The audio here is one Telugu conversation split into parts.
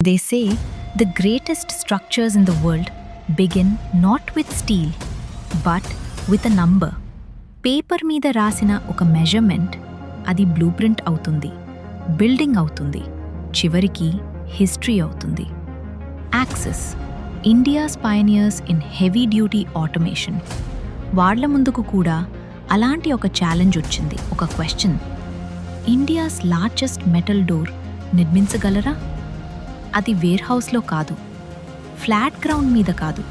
They say the greatest structures in the world begin not with steel, but with a number. Paper మీద రాసిన ఒక మెజర్మెంట్ అది బ్లూ ప్రింట్ అవుతుంది, బిల్డింగ్ అవుతుంది, చివరికి హిస్టరీ అవుతుంది. Axis, India's pioneers in heavy duty automation. వాళ్ళ ముందుకు కూడా అలాంటి ఒక ఛాలెంజ్ వచ్చింది, ఒక question. India's largest metal door నిర్మించగలరా? అది వేర్హౌస్లో కాదు, ఫ్లాట్ గ్రౌండ్ మీద కాదు,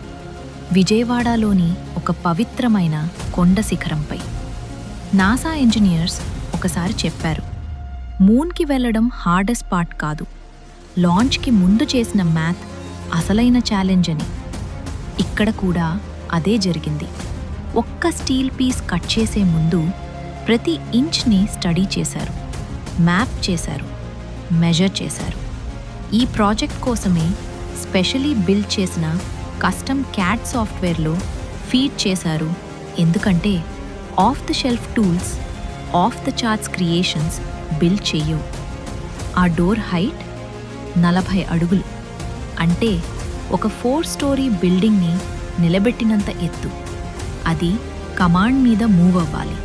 విజయవాడలోని ఒక పవిత్రమైన కొండ శిఖరంపై. నాసా ఇంజనీర్స్ ఒకసారి చెప్పారు, మూన్కి వెళ్ళడం హార్డెస్ట్ పార్ట్ కాదు, లాంచ్కి ముందు చేసిన మ్యాథ్ అసలైన ఛాలెంజ్ అని. ఇక్కడ కూడా అదే జరిగింది. ఒక్క స్టీల్ పీస్ కట్ చేసే ముందు ప్రతి ఇంచ్ని స్టడీ చేశారు, మ్యాప్ చేశారు, మెజర్ చేశారు. ఈ ప్రాజెక్ట్ కోసమే స్పెషలీ బిల్డ్ చేసిన కస్టమ్ క్యాడ్ సాఫ్ట్వేర్లో ఫీడ్ చేశారు. ఎందుకంటే off the shelf tools, off the charts creations build చెయ్యవు. ఆ డోర్ హైట్ 40 అడుగులు, అంటే ఒక 4 స్టోరీ బిల్డింగ్ని నిలబెట్టినంత ఎత్తు. అది కమాండ్ మీద మూవ్ అవ్వాలి.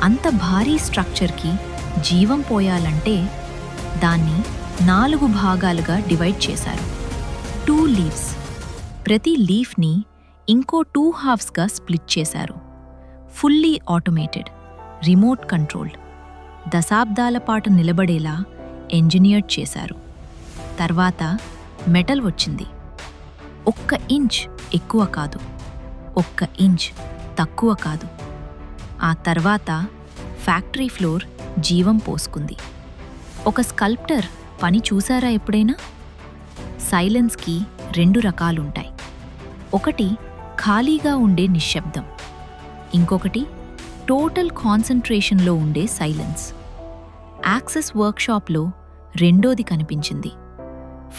అంత భారీ స్ట్రక్చర్కి జీవం పోయాలంటే దాన్ని 4 భాగాలుగా డివైడ్ చేశారు. 2 లీవ్స్, ప్రతి లీఫ్ని ఇంకో 2 హాఫ్స్గా స్ప్లిట్ చేశారు. ఫుల్లీ ఆటోమేటెడ్, రిమోట్ కంట్రోల్డ్, దశాబ్దాల పాటు నిలబడేలా ఎంజినీర్డ్ చేశారు. తర్వాత మెటల్ వచ్చింది. 1 ఇంచ్ ఎక్కువ కాదు, 1 ఇంచ్ తక్కువ కాదు. ఆ తర్వాత ఫ్యాక్టరీ ఫ్లోర్ జీవం పోసుకుంది. ఒక స్కల్ప్టర్ పని చూసారా ఎప్పుడైనా? సైలెన్స్కి 2 రకాలుంటాయి. ఒకటి ఖాళీగా ఉండే నిశ్శబ్దం, ఇంకొకటి టోటల్ కాన్సంట్రేషన్లో ఉండే సైలెన్స్. యాక్సెస్ వర్క్షాప్లో రెండోది కనిపించింది.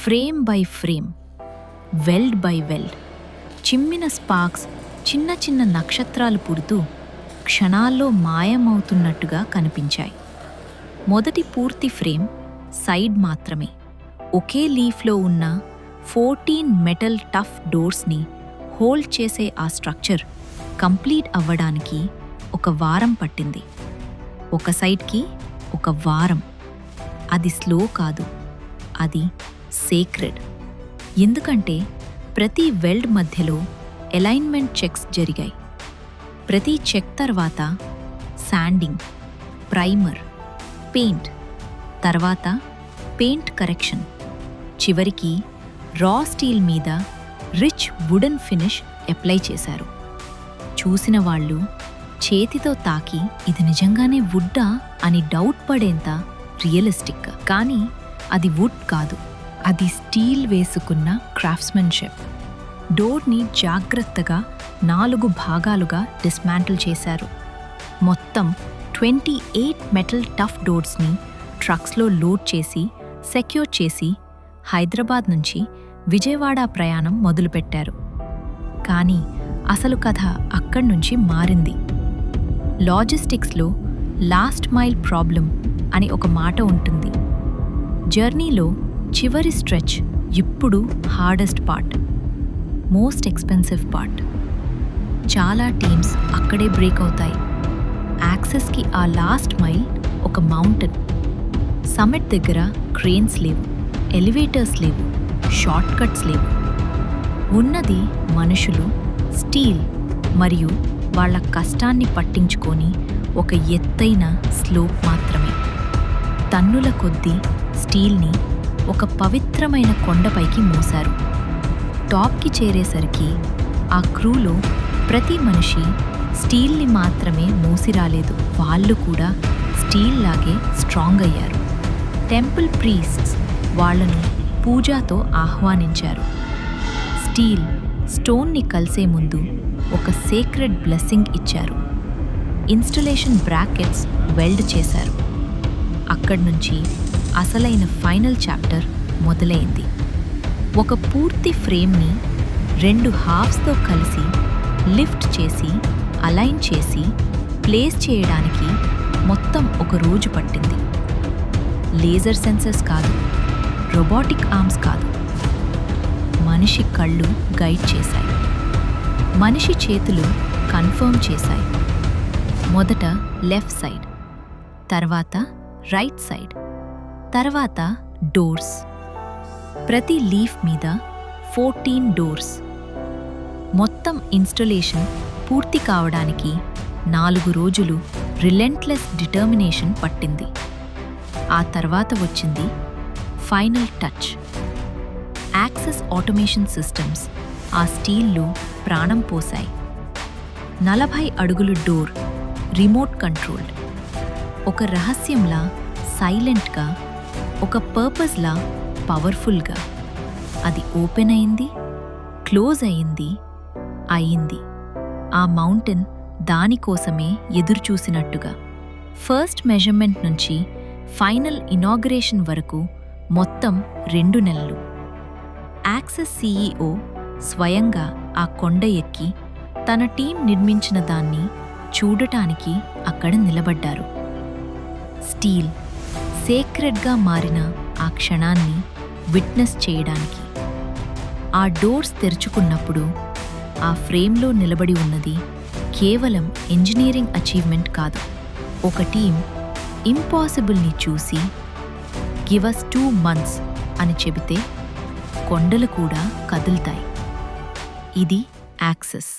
Frame by frame, weld by weld, చిమ్మిన స్పార్క్స్ చిన్న చిన్న నక్షత్రాలు పుడుతూ క్షణాల్లో మాయమవుతున్నట్టుగా కనిపించాయి. మొదటి పూర్తి ఫ్రేమ్ సైడ్ మాత్రమే. ఒకే లీఫ్లో ఉన్న 14 మెటల్ టఫ్ డోర్స్ని హోల్డ్ చేసే ఆ స్ట్రక్చర్ కంప్లీట్ అవ్వడానికి 1 వారం పట్టింది. ఒక సైడ్కి 1 వారం. అది స్లో కాదు, అది సేక్రెడ్. ఎందుకంటే ప్రతి వెల్డ్ మధ్యలో అలైన్మెంట్ చెక్స్ జరిగాయి. ప్రతి చెక్ తర్వాత శాండింగ్, ప్రైమర్, పెయింట్, తర్వాత పెయింట్ కరెక్షన్, చివరికి రా స్టీల్ మీద రిచ్ వుడెన్ ఫినిష్ అప్లై చేశారు. చూసిన వాళ్ళు చేతితో తాకి ఇది నిజంగానే వుడ్డా అని డౌట్ పడేంత రియలిస్టిక్. కానీ అది వుడ్ కాదు, అది స్టీల్ వేసుకున్న క్రాఫ్ట్స్మెన్షిప్. డోర్ని జాగ్రత్తగా 4 భాగాలుగా డిస్మాంటిల్ చేశారు. మొత్తం 28 మెటల్ టఫ్ డోర్స్ని ట్రక్స్లో లోడ్ చేసి సెక్యూర్ చేసి హైదరాబాద్ నుంచి విజయవాడ ప్రయాణం మొదలుపెట్టారు. కానీ అసలు కథ అక్కడి నుంచి మారింది. లాజిస్టిక్స్లో లాస్ట్ మైల్ ప్రాబ్లం అని ఒక మాట ఉంటుంది. జర్నీలో చివరి స్ట్రెచ్ ఇప్పుడు hardest part, most expensive part. చాలా టీమ్స్ అక్కడే బ్రేక్ అవుతాయి. యాక్సెస్కి ఆ లాస్ట్ మైల్ ఒక మౌంటైన్. సమిట్ దగ్గర క్రేన్స్ లేవు, ఎలివేటర్స్ లేవు, షార్ట్ కట్స్ లేవు. ఉన్నది మనుషులు, స్టీల్ మరియు వాళ్ళ కష్టాన్ని పట్టించుకొని ఒక ఎత్తైన స్లోప్ మాత్రమే. టన్నుల కొద్దీ స్టీల్ని ఒక పవిత్రమైన కొండపైకి మోశారు. టాప్కి చేరేసరికి ఆ క్రూలో ప్రతి మనిషి స్టీల్ని మాత్రమే మోసి రాలేదు, వాళ్ళు కూడా స్టీల్ లాగే స్ట్రాంగ్ అయ్యారు. టెంపుల్ ప్రీస్ట్స్ వాళ్లను పూజాతో ఆహ్వానించారు. స్టీల్ స్టోన్ని కలిసే ముందు ఒక సేక్రెడ్ బ్లెస్సింగ్ ఇచ్చారు. ఇన్స్టలేషన్ బ్రాకెట్స్ వెల్డ్ చేశారు. అక్కడి నుంచి అసలైన ఫైనల్ చాప్టర్ మొదలైంది. ఒక పూర్తి ఫ్రేమ్ని 2 హాఫ్స్తో కలిసి లిఫ్ట్ చేసి అలైన్ చేసి ప్లేస్ చేయడానికి మొత్తం 1 రోజు పట్టింది. లేజర్ సెన్సర్స్ కాదు, రోబోటిక్ ఆర్మ్స్ కాదు, మనిషి కళ్ళు గైడ్ చేశాయి, మనిషి చేతులు కన్ఫర్మ్ చేశాయి. మొదట లెఫ్ట్ సైడ్, తర్వాత రైట్ సైడ్, తర్వాత డోర్స్. ప్రతి లీఫ్ మీద 14 డోర్స్. మొత్తం ఇన్స్టలేషన్ పూర్తి కావడానికి 4 రోజులు రిలెంట్లెస్ డిటర్మినేషన్ పట్టింది. ఆ తర్వాత వచ్చింది final touch. Access automation systems ఆ స్టీల్లో ప్రాణం పోశాయి. 40 అడుగుల డోర్, రిమోట్ కంట్రోల్డ్. ఒక రహస్యంలా, సైలెంట్గా, ఒక పర్పస్లా, పవర్ఫుల్గా. అది ఓపెన్ అయింది, క్లోజ్ అయింది, అయింది. ఆ మౌంటైన్ దానికోసమే ఎదురుచూసినట్టుగా. ఫస్ట్ మెజర్మెంట్ నుంచి ఫైనల్ ఇనాగరేషన్ వరకు మొత్తం 2 నెలలు. యాక్సెస్ సీఈఓ స్వయంగా ఆ కొండ ఎక్కి తన టీం నిర్మించిన దాన్ని చూడటానికి అక్కడ నిలబడ్డారు. స్టీల్ సేక్రెడ్గా మారిన ఆ క్షణాన్ని విట్నెస్ చేయడానికి. ఆ డోర్స్ తెరుచుకున్నప్పుడు ఆ ఫ్రేమ్లో నిలబడి ఉన్నది కేవలం ఇంజనీరింగ్ అచీవ్మెంట్ కాదు. ఒక టీం ఇంపాసిబుల్ని చూసి గివ్ us 2 months అని చెబితే కొండలు కూడా కదులుతాయి. ఇది యాక్సెస్.